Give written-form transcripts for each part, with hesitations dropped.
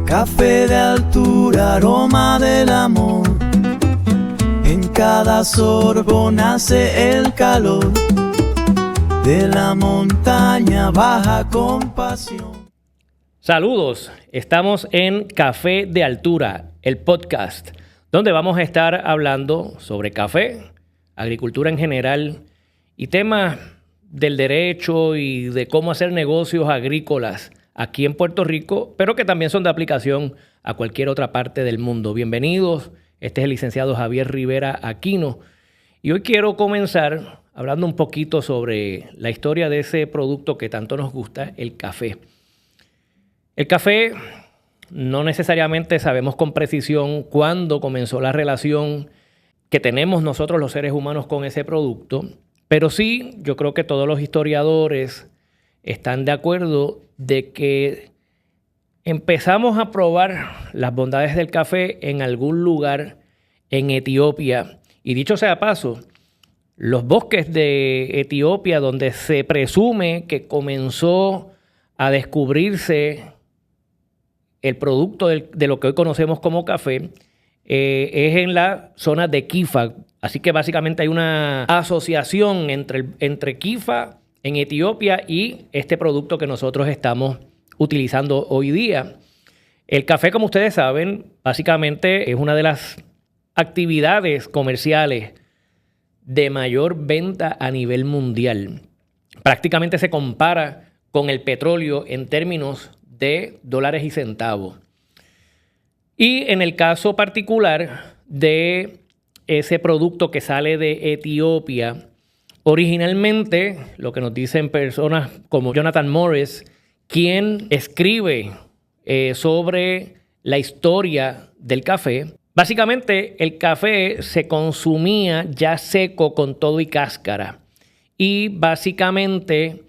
Café de altura, aroma del amor. En cada sorbo nace el calor de la montaña baja con pasión. Saludos, estamos en Café de Altura, el podcast, donde vamos a estar hablando sobre café, agricultura en general y temas del derecho y de cómo hacer negocios agrícolas aquí en Puerto Rico, pero que también son de aplicación a cualquier otra parte del mundo. Bienvenidos, este es el licenciado Javier Rivera Aquino y hoy quiero comenzar hablando un poquito sobre la historia de ese producto que tanto nos gusta, el café. El café, no necesariamente sabemos con precisión cuándo comenzó la relación que tenemos nosotros los seres humanos con ese producto, pero sí, yo creo que todos los historiadores están de acuerdo de que empezamos a probar las bondades del café en algún lugar en Etiopía. Y dicho sea paso, los bosques de Etiopía, donde se presume que comenzó a descubrirse el producto de lo que hoy conocemos como café, es en la zona de Kifa. Así que básicamente hay una asociación entre Kifa en Etiopía y este producto que nosotros estamos utilizando hoy día. El café, como ustedes saben, básicamente es una de las actividades comerciales de mayor venta a nivel mundial. Prácticamente se compara con el petróleo en términos de dólares y centavos. Y en el caso particular de ese producto que sale de Etiopía, originalmente, lo que nos dicen personas como Jonathan Morris, quien escribe sobre la historia del café, básicamente el café se consumía ya seco con todo y cáscara. Y básicamente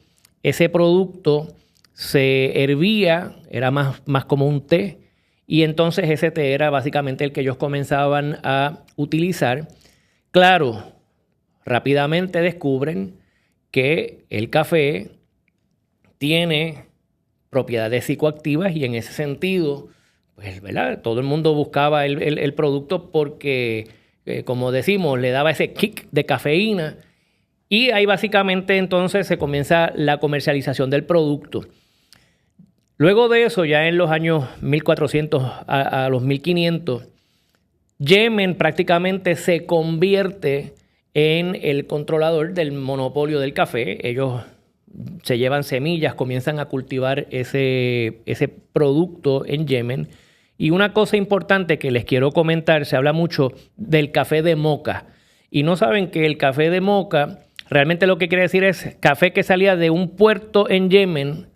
ese producto se hervía, era más como un té, y entonces ese té era básicamente el que ellos comenzaban a utilizar. Claro, rápidamente descubren que el café tiene propiedades psicoactivas y en ese sentido, pues, ¿verdad? Todo el mundo buscaba el producto porque, como decimos, le daba ese kick de cafeína y ahí básicamente entonces se comienza la comercialización del producto. Luego de eso, ya en los años 1400 a los 1500, Yemen prácticamente se convierte en el controlador del monopolio del café. Ellos se llevan semillas, comienzan a cultivar ese producto en Yemen. Y una cosa importante que les quiero comentar, se habla mucho del café de moca. Y no saben que el café de moca realmente lo que quiere decir es café que salía de un puerto en Yemen,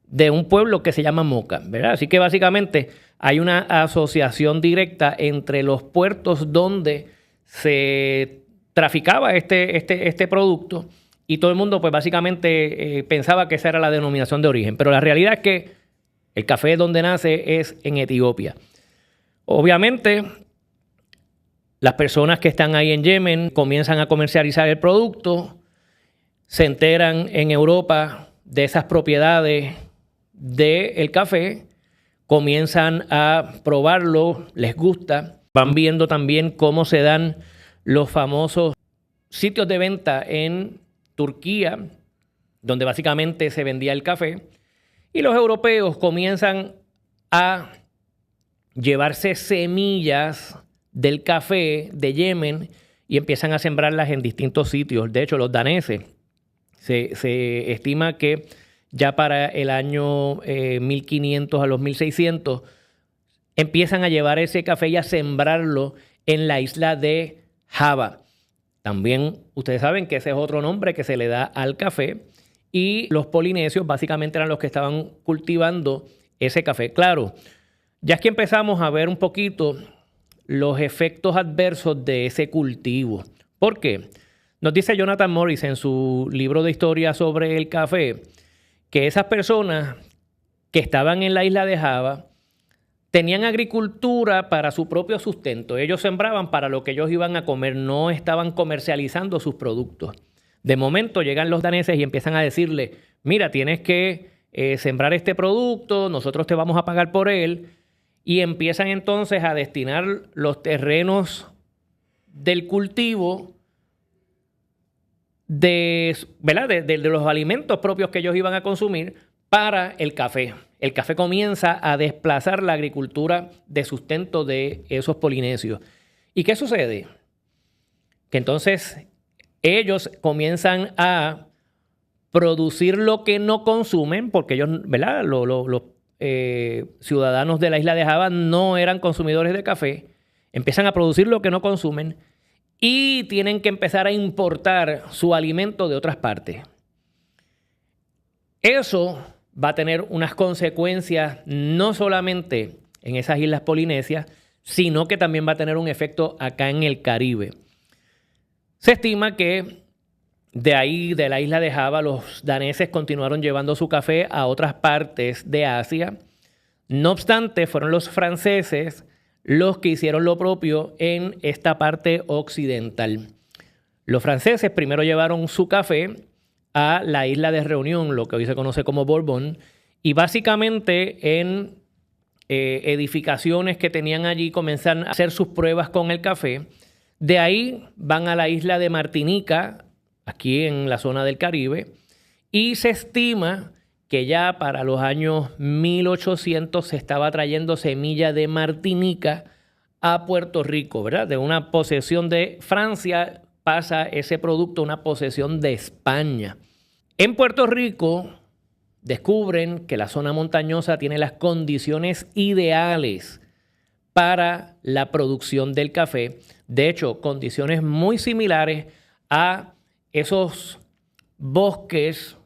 de un pueblo que se llama Moca, ¿verdad? Así que básicamente hay una asociación directa entre los puertos donde se traficaba este producto y todo el mundo pues básicamente pensaba que esa era la denominación de origen. Pero la realidad es que el café donde nace es en Etiopía. Obviamente, las personas que están ahí en Yemen comienzan a comercializar el producto, se enteran en Europa de esas propiedades del café, comienzan a probarlo, les gusta, van viendo también cómo se dan los famosos sitios de venta en Turquía, donde básicamente se vendía el café, y los europeos comienzan a llevarse semillas del café de Yemen y empiezan a sembrarlas en distintos sitios. De hecho, los daneses, se estima que ya para el año 1500 a los 1600 empiezan a llevar ese café y a sembrarlo en la isla de Java. También ustedes saben que ese es otro nombre que se le da al café y los polinesios básicamente eran los que estaban cultivando ese café. Claro, ya es que empezamos a ver un poquito los efectos adversos de ese cultivo. ¿Por qué? Nos dice Jonathan Morris en su libro de historia sobre el café que esas personas que estaban en la isla de Java tenían agricultura para su propio sustento. Ellos sembraban para lo que ellos iban a comer, no estaban comercializando sus productos. De momento llegan los daneses y empiezan a decirle, mira, tienes que sembrar este producto, nosotros te vamos a pagar por él. y empiezan entonces a destinar los terrenos del cultivo ¿verdad? De los alimentos propios que ellos iban a consumir para el café. El café comienza a desplazar la agricultura de sustento de esos polinesios. ¿Y qué sucede? Que entonces ellos comienzan a producir lo que no consumen, porque ellos, ¿verdad? Los ciudadanos de la isla de Java no eran consumidores de café, empiezan a producir lo que no consumen y tienen que empezar a importar su alimento de otras partes. Eso va a tener unas consecuencias no solamente en esas islas polinesias, sino que también va a tener un efecto acá en el Caribe. Se estima que de ahí, de la isla de Java, los daneses continuaron llevando su café a otras partes de Asia. No obstante, fueron los franceses los que hicieron lo propio en esta parte occidental. Los franceses primero llevaron su café a la isla de Reunión, lo que hoy se conoce como Borbón, y básicamente en edificaciones que tenían allí comienzan a hacer sus pruebas con el café. De ahí van a la isla de Martinica, aquí en la zona del Caribe, y se estima que ya para los años 1800 se estaba trayendo semilla de Martinica a Puerto Rico, ¿verdad? De una posesión de Francia pasa ese producto a una posesión de España. En Puerto Rico descubren que la zona montañosa tiene las condiciones ideales para la producción del café. De hecho, condiciones muy similares a esos bosques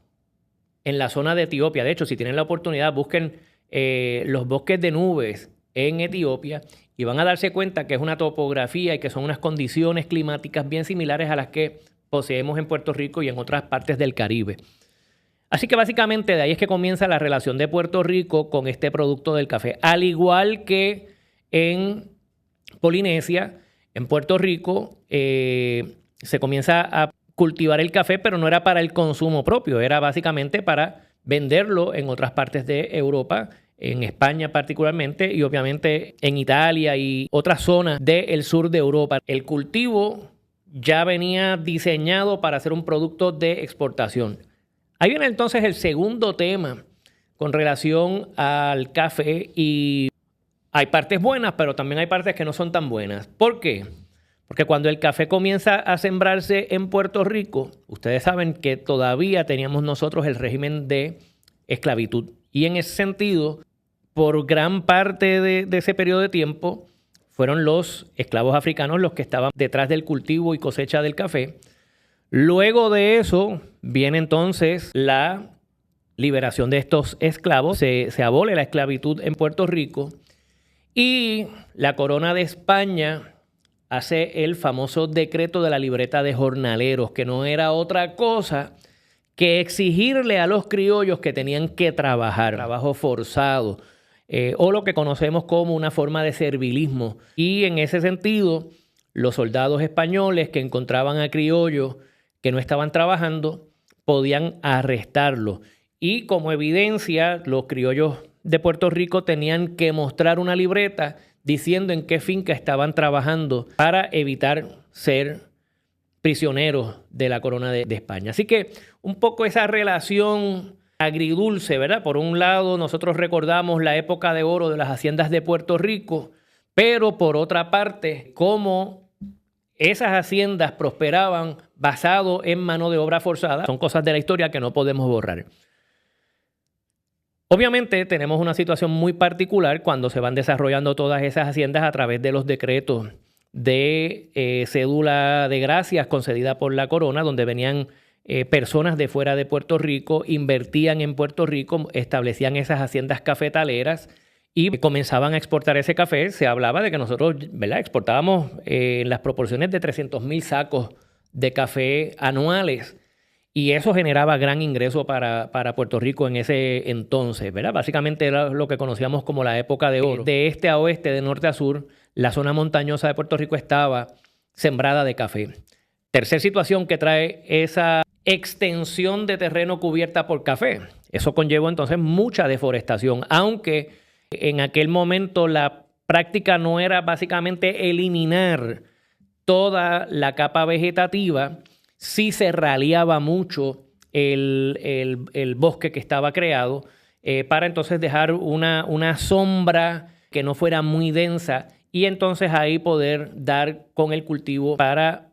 en la zona de Etiopía. De hecho, si tienen la oportunidad, busquen los bosques de nubes en Etiopía y van a darse cuenta que es una topografía y que son unas condiciones climáticas bien similares a las que poseemos en Puerto Rico y en otras partes del Caribe. Así que básicamente de ahí es que comienza la relación de Puerto Rico con este producto del café. Al igual que en Polinesia, en Puerto Rico se comienza a cultivar el café, pero no era para el consumo propio, era básicamente para venderlo en otras partes de Europa, en España particularmente, y obviamente en Italia y otras zonas del sur de Europa. El cultivo ya venía diseñado para ser un producto de exportación. Ahí viene entonces el segundo tema con relación al café, y hay partes buenas, pero también hay partes que no son tan buenas. ¿Por qué? Porque cuando el café comienza a sembrarse en Puerto Rico, ustedes saben que todavía teníamos nosotros el régimen de esclavitud. Y en ese sentido, por gran parte de ese periodo de tiempo, fueron los esclavos africanos los que estaban detrás del cultivo y cosecha del café. Luego de eso viene entonces la liberación de estos esclavos. Se abole la esclavitud en Puerto Rico y la corona de España hace el famoso decreto de la libreta de jornaleros, que no era otra cosa que exigirle a los criollos que tenían que trabajar, trabajo forzado, o lo que conocemos como una forma de servilismo. Y en ese sentido, los soldados españoles que encontraban a criollos que no estaban trabajando, podían arrestarlos. Y como evidencia, los criollos de Puerto Rico tenían que mostrar una libreta diciendo en qué finca estaban trabajando para evitar ser prisioneros de la corona de España. Así que un poco esa relación agridulce, ¿verdad? Por un lado, nosotros recordamos la época de oro de las haciendas de Puerto Rico, pero por otra parte, cómo esas haciendas prosperaban basado en mano de obra forzada. Son cosas de la historia que no podemos borrar. Obviamente tenemos una situación muy particular cuando se van desarrollando todas esas haciendas a través de los decretos de cédula de gracias concedida por la corona, donde venían personas de fuera de Puerto Rico, invertían en Puerto Rico, establecían esas haciendas cafetaleras y comenzaban a exportar ese café. Se hablaba de que nosotros, ¿verdad?, exportábamos en las proporciones de 300,000 sacos de café anuales. Y eso generaba gran ingreso para Puerto Rico en ese entonces, ¿verdad? Básicamente era lo que conocíamos como la época de oro. De este a oeste, de norte a sur, la zona montañosa de Puerto Rico estaba sembrada de café. Tercer situación que trae esa extensión de terreno cubierta por café. Eso conllevó entonces mucha deforestación, aunque En aquel momento la práctica no era básicamente eliminar toda la capa vegetativa, sí se raleaba mucho el bosque que estaba creado para entonces dejar una sombra que no fuera muy densa y entonces ahí poder dar con el cultivo para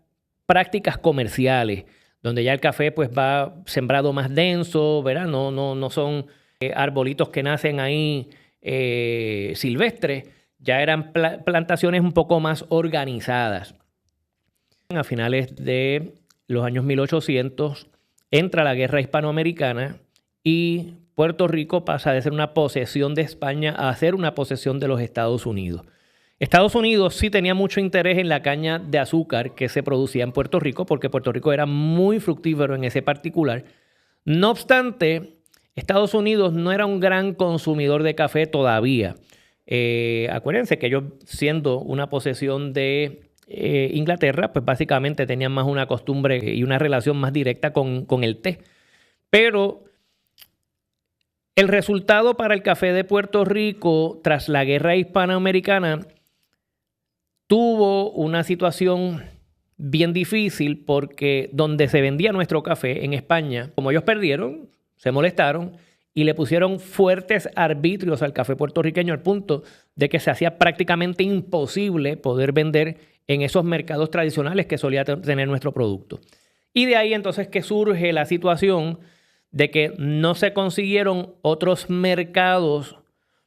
prácticas comerciales, donde ya el café pues va sembrado más denso, ¿verdad? No son arbolitos que nacen ahí silvestres, ya eran plantaciones un poco más organizadas. A finales de los años 1800 entra la guerra hispanoamericana y Puerto Rico pasa de ser una posesión de España a ser una posesión de los Estados Unidos. Estados Unidos sí tenía mucho interés en la caña de azúcar que se producía en Puerto Rico porque Puerto Rico era muy fructífero en ese particular. No obstante, Estados Unidos no era un gran consumidor de café todavía. Acuérdense que ellos, siendo una posesión de Inglaterra, pues básicamente tenían más una costumbre y una relación más directa con el té. Pero el resultado para el café de Puerto Rico tras la guerra hispanoamericana tuvo una situación bien difícil porque donde se vendía nuestro café en España, como ellos perdieron, se molestaron y le pusieron fuertes arbitrios al café puertorriqueño al punto de que se hacía prácticamente imposible poder vender en esos mercados tradicionales que solía tener nuestro producto. Y de ahí entonces que surge la situación de que no se consiguieron otros mercados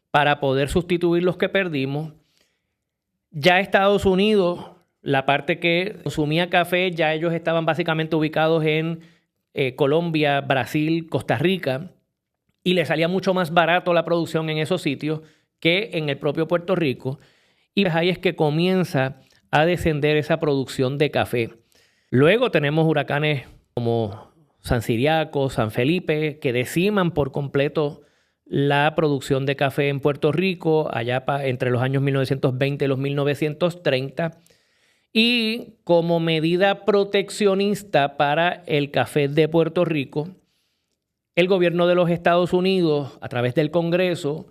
para poder sustituir los que perdimos. Ya Estados Unidos, la parte que consumía café, ya ellos estaban básicamente ubicados en Colombia, Brasil, Costa Rica, y les salía mucho más barato la producción en esos sitios que en el propio Puerto Rico. Y ahí es que comienza a descender esa producción de café. Luego tenemos huracanes como San Ciriaco, San Felipe, que deciman por completo la producción de café en Puerto Rico, allá entre los años 1920 y los 1930. Y como medida proteccionista para el café de Puerto Rico, el gobierno de los Estados Unidos, a través del Congreso,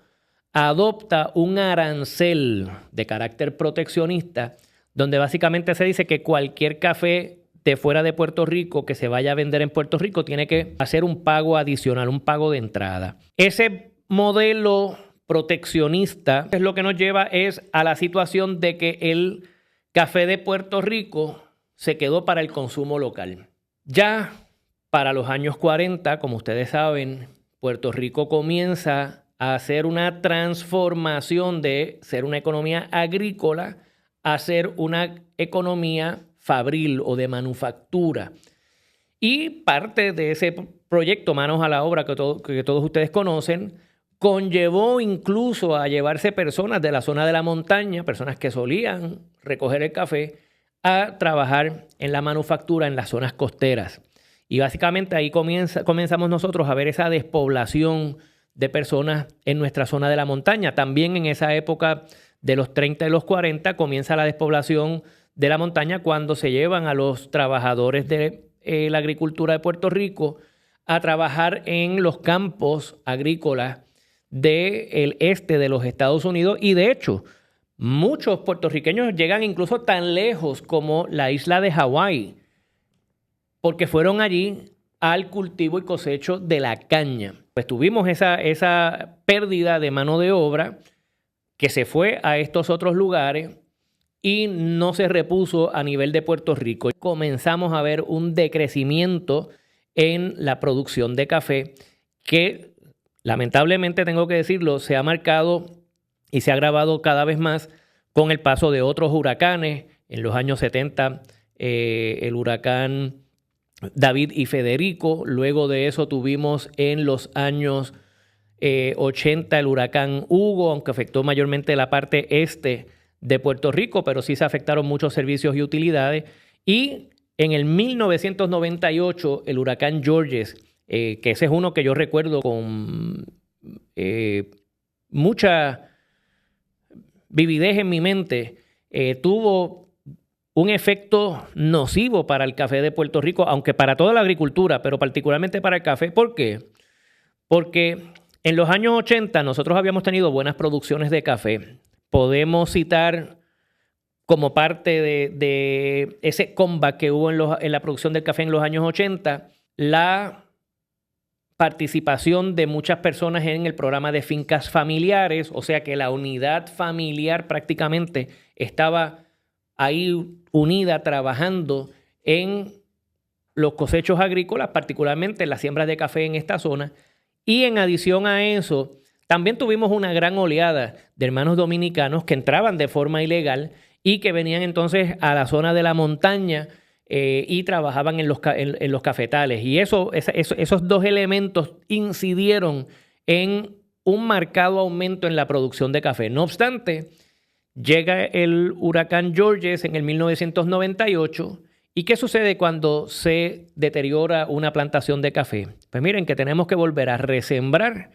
adopta un arancel de carácter proteccionista, donde básicamente se dice que cualquier café de fuera de Puerto Rico que se vaya a vender en Puerto Rico tiene que hacer un pago adicional, un pago de entrada. Ese modelo proteccionista es lo que nos lleva a la situación de que el café de Puerto Rico se quedó para el consumo local. Ya para los años 40, como ustedes saben, Puerto Rico comienza a hacer una transformación de ser una economía agrícola a ser una economía fabril o de manufactura. Y parte de ese proyecto Manos a la Obra que todos ustedes conocen, conllevó incluso a llevarse personas de la zona de la montaña, personas que solían recoger el café, a trabajar en la manufactura en las zonas costeras. Y básicamente ahí comenzamos nosotros a ver esa despoblación de personas en nuestra zona de la montaña. También en esa época de los 30 y los 40 comienza la despoblación de la montaña cuando se llevan a los trabajadores de la agricultura de Puerto Rico a trabajar en los campos agrícolas del este de los Estados Unidos. Y de hecho, muchos puertorriqueños llegan incluso tan lejos como la isla de Hawái, porque fueron allí al cultivo y cosecho de la caña. Pues tuvimos esa pérdida de mano de obra que se fue a estos otros lugares y no se repuso a nivel de Puerto Rico. Comenzamos a ver un decrecimiento en la producción de café que, lamentablemente tengo que decirlo, se ha marcado y se ha agravado cada vez más con el paso de otros huracanes. En los años 70, el huracán David y Federico. Luego de eso tuvimos en los años 80 el huracán Hugo, aunque afectó mayormente la parte este de Puerto Rico, pero sí se afectaron muchos servicios y utilidades. Y en el 1998 el huracán Georges, que ese es uno que yo recuerdo con mucha vividez en mi mente, tuvo un efecto nocivo para el café de Puerto Rico, aunque para toda la agricultura, pero particularmente para el café. ¿Por qué? Porque En los años 80 nosotros habíamos tenido buenas producciones de café. Podemos citar como parte de ese comeback que hubo en la producción del café en los años 80, la participación de muchas personas en el programa de fincas familiares, o sea que la unidad familiar prácticamente estaba ahí unida trabajando en los cosechos agrícolas, particularmente en las siembras de café en esta zona. Y en adición a eso, también tuvimos una gran oleada de hermanos dominicanos que entraban de forma ilegal y que venían entonces a la zona de la montaña y trabajaban en los cafetales. Y esos dos elementos incidieron en un marcado aumento en la producción de café. No obstante, llega el huracán Georges en el 1998. ¿Y qué sucede cuando se deteriora una plantación de café? Pues miren que tenemos que volver a resembrar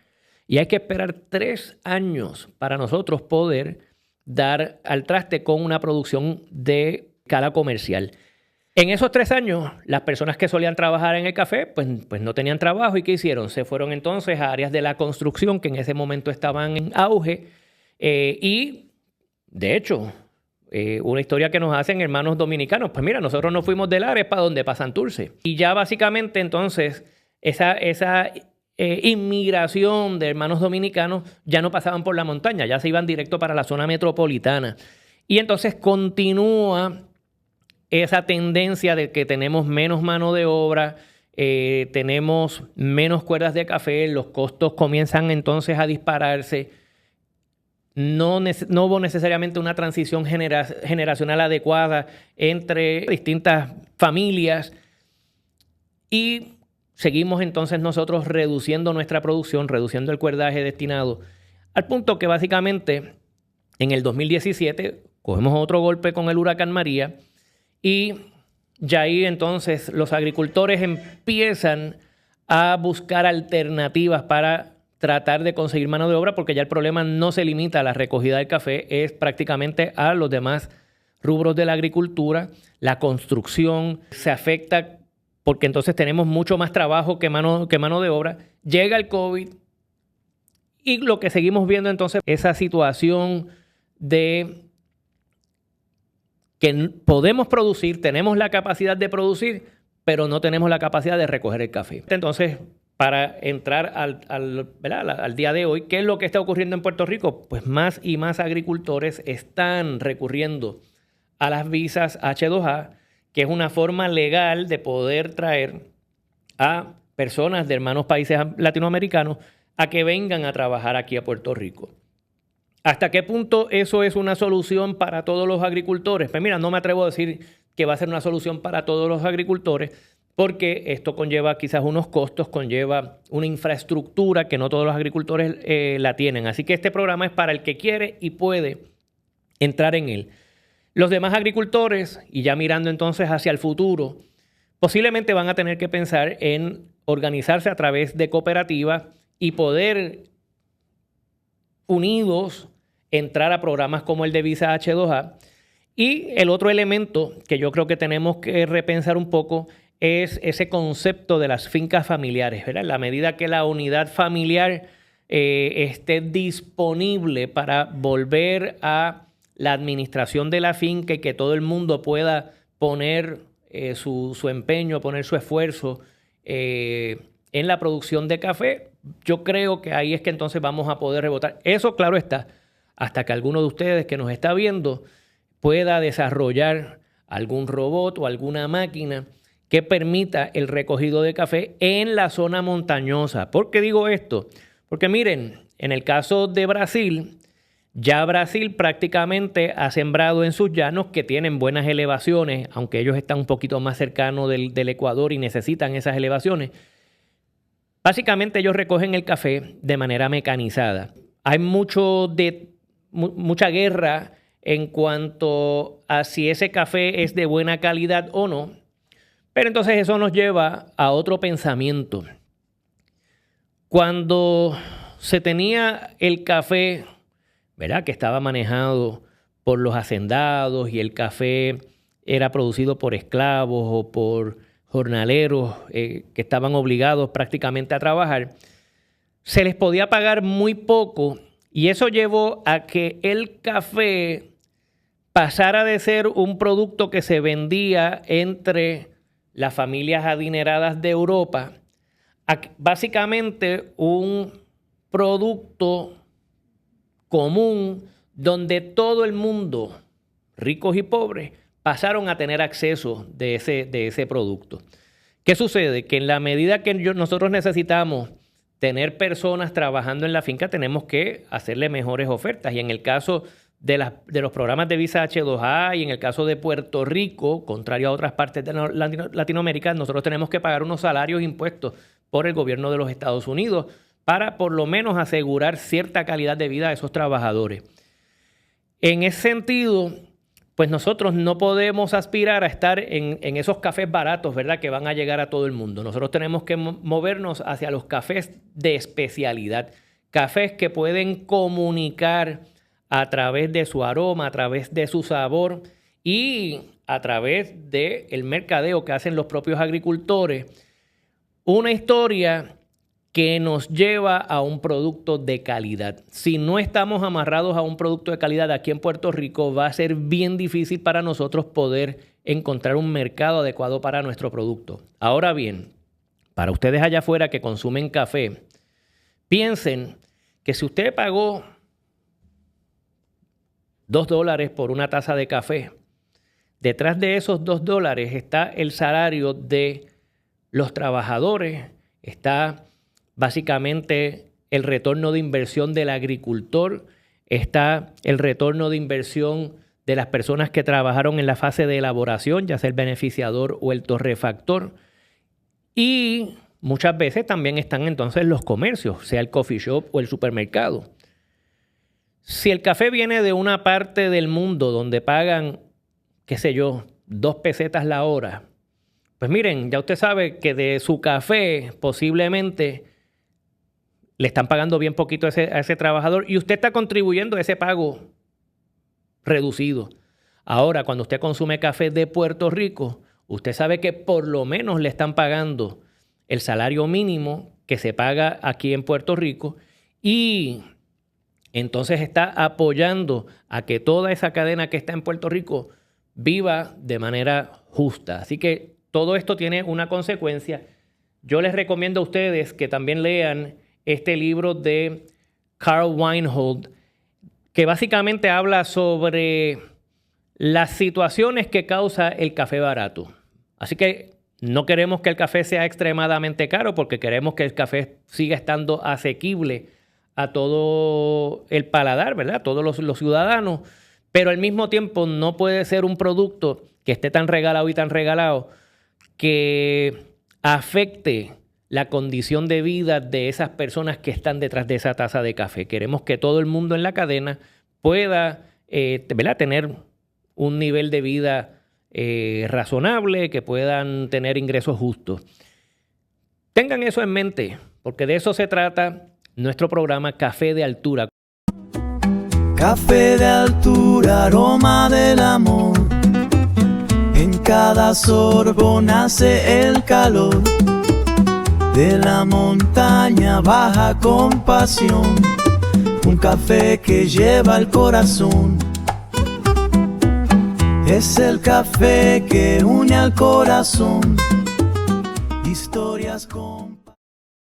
y hay que esperar 3 años para nosotros poder dar al traste con una producción de escala comercial. En esos 3 años, las personas que solían trabajar en el café, pues no tenían trabajo. ¿Y qué hicieron? Se fueron entonces a áreas de la construcción que en ese momento estaban en auge. Y, de hecho, una historia que nos hacen hermanos dominicanos. Pues mira, nosotros nos fuimos del Lares para donde, para Santurce. Y ya básicamente entonces esa inmigración de hermanos dominicanos ya no pasaban por la montaña, ya se iban directo para la zona metropolitana. Y entonces continúa esa tendencia de que tenemos menos mano de obra, tenemos menos cuerdas de café, los costos comienzan entonces a dispararse. No hubo necesariamente una transición generacional adecuada entre distintas familias y seguimos entonces nosotros reduciendo nuestra producción, reduciendo el cuerdaje destinado, al punto que básicamente en el 2017 cogemos otro golpe con el huracán María y ya ahí entonces los agricultores empiezan a buscar alternativas para tratar de conseguir mano de obra, porque ya el problema no se limita a la recogida del café, es prácticamente a los demás rubros de la agricultura. La construcción se afecta porque entonces tenemos mucho más trabajo que mano de obra. Llega el COVID y lo que seguimos viendo entonces es esa situación de que podemos producir, tenemos la capacidad de producir, pero no tenemos la capacidad de recoger el café. Entonces, para entrar al día de hoy, ¿qué es lo que está ocurriendo en Puerto Rico? Pues más y más agricultores están recurriendo a las visas H2A, que es una forma legal de poder traer a personas de hermanos países latinoamericanos a que vengan a trabajar aquí a Puerto Rico. ¿Hasta qué punto eso es una solución para todos los agricultores? Pues mira, no me atrevo a decir que va a ser una solución para todos los agricultores, porque esto conlleva quizás unos costos, conlleva una infraestructura que no todos los agricultores la tienen. Así que este programa es para el que quiere y puede entrar en él. Los demás agricultores, y ya mirando entonces hacia el futuro, posiblemente van a tener que pensar en organizarse a través de cooperativas y poder, unidos, entrar a programas como el de Visa H2A. Y el otro elemento que yo creo que tenemos que repensar un poco es ese concepto de las fincas familiares, ¿verdad? En la medida que la unidad familiar esté disponible para volver a la administración de la finca y que todo el mundo pueda poner su empeño, poner su esfuerzo en la producción de café, yo creo que ahí es que entonces vamos a poder rebotar. Eso, claro está, hasta que alguno de ustedes que nos está viendo pueda desarrollar algún robot o alguna máquina que permita el recogido de café en la zona montañosa. ¿Por qué digo esto? Porque miren, en el caso de Brasil, ya Brasil prácticamente ha sembrado en sus llanos que tienen buenas elevaciones, aunque ellos están un poquito más cercanos del Ecuador y necesitan esas elevaciones. Básicamente ellos recogen el café de manera mecanizada. Hay mucha guerra en cuanto a si ese café es de buena calidad o no. Pero entonces eso nos lleva a otro pensamiento. Cuando se tenía el café, ¿verdad?, que estaba manejado por los hacendados y el café era producido por esclavos o por jornaleros que estaban obligados prácticamente a trabajar, se les podía pagar muy poco y eso llevó a que el café pasara de ser un producto que se vendía entre las familias adineradas de Europa a básicamente un producto común donde todo el mundo, ricos y pobres, pasaron a tener acceso de ese producto. ¿Qué sucede? Que en la medida que nosotros necesitamos tener personas trabajando en la finca, tenemos que hacerle mejores ofertas. Y en el caso de los programas de visa H2A y en el caso de Puerto Rico, contrario a otras partes de Latinoamérica, nosotros tenemos que pagar unos salarios impuestos por el gobierno de los Estados Unidos para por lo menos asegurar cierta calidad de vida a esos trabajadores. En ese sentido, pues nosotros no podemos aspirar a estar en esos cafés baratos, ¿verdad?, que van a llegar a todo el mundo. Nosotros tenemos que movernos hacia los cafés de especialidad, cafés que pueden comunicar a través de su aroma, a través de su sabor y a través del mercadeo que hacen los propios agricultores, una historia que nos lleva a un producto de calidad. Si no estamos amarrados a un producto de calidad aquí en Puerto Rico, va a ser bien difícil para nosotros poder encontrar un mercado adecuado para nuestro producto. Ahora bien, para ustedes allá afuera que consumen café, piensen que si usted pagó $2 por una taza de café, detrás de esos $2 está el salario de los trabajadores, está básicamente el retorno de inversión del agricultor, está el retorno de inversión de las personas que trabajaron en la fase de elaboración, ya sea el beneficiador o el torrefactor. Y muchas veces también están entonces los comercios, sea el coffee shop o el supermercado. Si el café viene de una parte del mundo donde pagan, qué sé yo, 2 pesetas la hora, pues miren, ya usted sabe que de su café posiblemente le están pagando bien poquito a ese trabajador y usted está contribuyendo a ese pago reducido. Ahora, cuando usted consume café de Puerto Rico, usted sabe que por lo menos le están pagando el salario mínimo que se paga aquí en Puerto Rico y entonces está apoyando a que toda esa cadena que está en Puerto Rico viva de manera justa. Así que todo esto tiene una consecuencia. Yo les recomiendo a ustedes que también lean este libro de Carl Weinhold, que básicamente habla sobre las situaciones que causa el café barato. Así que no queremos que el café sea extremadamente caro porque queremos que el café siga estando asequible a todo el paladar, ¿verdad? A todos los ciudadanos, pero al mismo tiempo no puede ser un producto que esté tan regalado que afecte la condición de vida de esas personas que están detrás de esa taza de café. Queremos que todo el mundo en la cadena pueda ¿verdad?, tener un nivel de vida razonable, que puedan tener ingresos justos. Tengan eso en mente, porque de eso se trata nuestro programa Café de Altura. Café de altura, aroma del amor. En cada sorbo nace el calor de la montaña baja compasión. Un café que lleva el corazón. Es el café que une al corazón. Historias con